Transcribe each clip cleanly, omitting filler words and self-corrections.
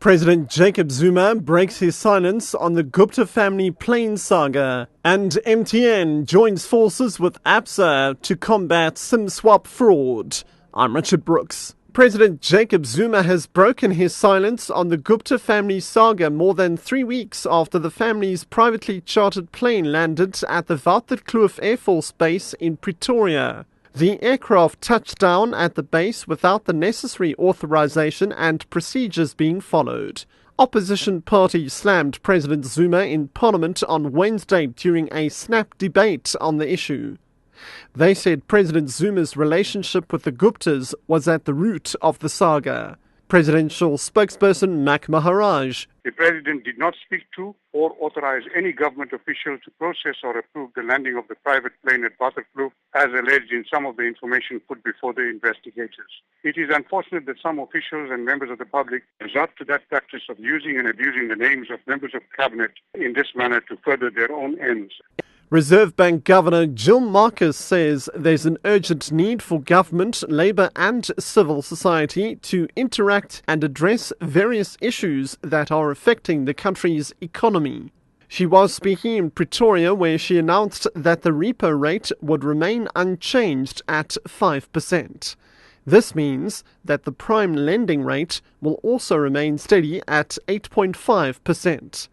President Jacob Zuma breaks his silence on the Gupta family plane saga, and MTN joins forces with ABSA to combat SIM swap fraud. I'm Richard Brooks. President Jacob Zuma has broken his silence on the Gupta family saga more than 3 weeks after the family's privately chartered plane landed at the Wout Air Force Base in Pretoria. The aircraft touched down at the base without the necessary authorization and procedures being followed. Opposition parties slammed President Zuma in Parliament on Wednesday during a snap debate on the issue. They said President Zuma's relationship with the Guptas was at the root of the saga. Presidential spokesperson Mac Maharaj. The President did not speak to or authorize any government official to process or approve the landing of the private plane at Waterkloof, as alleged in some of the information put before the investigators. It is unfortunate that some officials and members of the public resort to that practice of using and abusing the names of members of cabinet in this manner to further their own ends. Reserve Bank Governor Jill Marcus says there's an urgent need for government, labour and civil society to interact and address various issues that are affecting the country's economy. She was speaking in Pretoria, where she announced that the repo rate would remain unchanged at 5%. This means that the prime lending rate will also remain steady at 8.5%.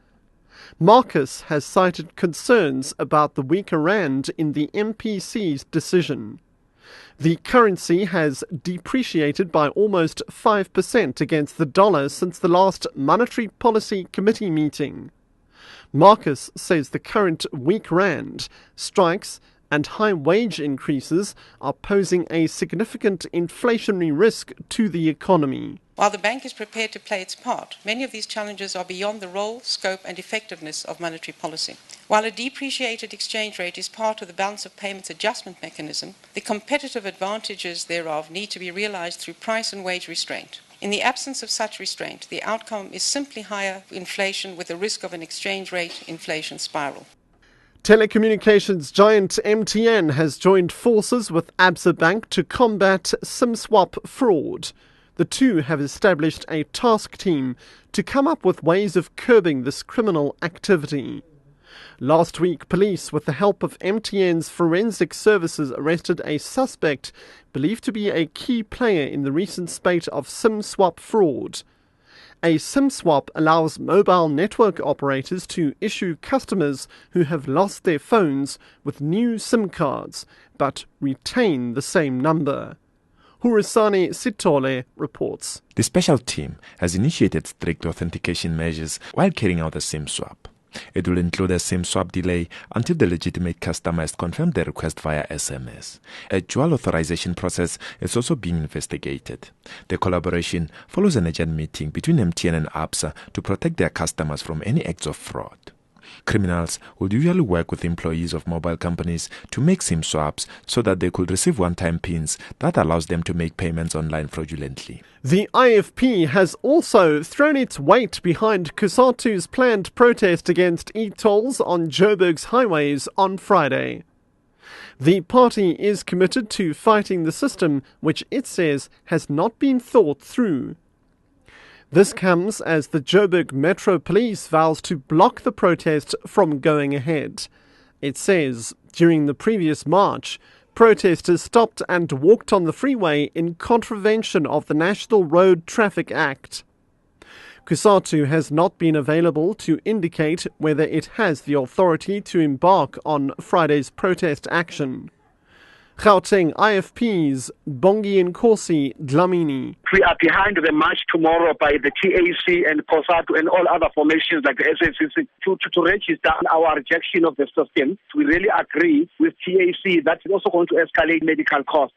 Marcus has cited concerns about the weaker rand in the MPC's decision. The currency has depreciated by almost 5% against the dollar since the last Monetary Policy Committee meeting. Marcus says the current weak rand, strikes and high wage increases are posing a significant inflationary risk to the economy. While the bank is prepared to play its part, many of these challenges are beyond the role, scope and effectiveness of monetary policy. While a depreciated exchange rate is part of the balance of payments adjustment mechanism, the competitive advantages thereof need to be realized through price and wage restraint. In the absence of such restraint, the outcome is simply higher inflation with the risk of an exchange rate inflation spiral. Telecommunications giant MTN has joined forces with ABSA Bank to combat SIM swap fraud. The two have established a task team to come up with ways of curbing this criminal activity. Last week, police, with the help of MTN's forensic services, arrested a suspect believed to be a key player in the recent spate of SIM swap fraud. A SIM swap allows mobile network operators to issue customers who have lost their phones with new SIM cards, but retain the same number. Hurusani Sitole reports. The special team has initiated strict authentication measures while carrying out the SIM swap. It will include a SIM swap delay until the legitimate customer has confirmed the request via SMS. A dual authorization process is also being investigated. The collaboration follows an urgent meeting between MTN and ABSA to protect their customers from any acts of fraud. Criminals would usually work with employees of mobile companies to make SIM swaps so that they could receive one-time pins that allows them to make payments online fraudulently. The IFP has also thrown its weight behind COSATU's planned protest against e-tolls on Joburg's highways on Friday. The party is committed to fighting the system, which it says has not been thought through. This comes as the Joburg Metro Police vows to block the protest from going ahead. It says during the previous march, protesters stopped and walked on the freeway in contravention of the National Road Traffic Act. COSATU has not been available to indicate whether it has the authority to embark on Friday's protest action. Gauteng IFP's Bongi Nkosi Dlamini. We are behind the march tomorrow by the TAC and COSATU and all other formations like the SSCC to register our rejection of the system. We really agree with TAC that it's also going to escalate medical costs.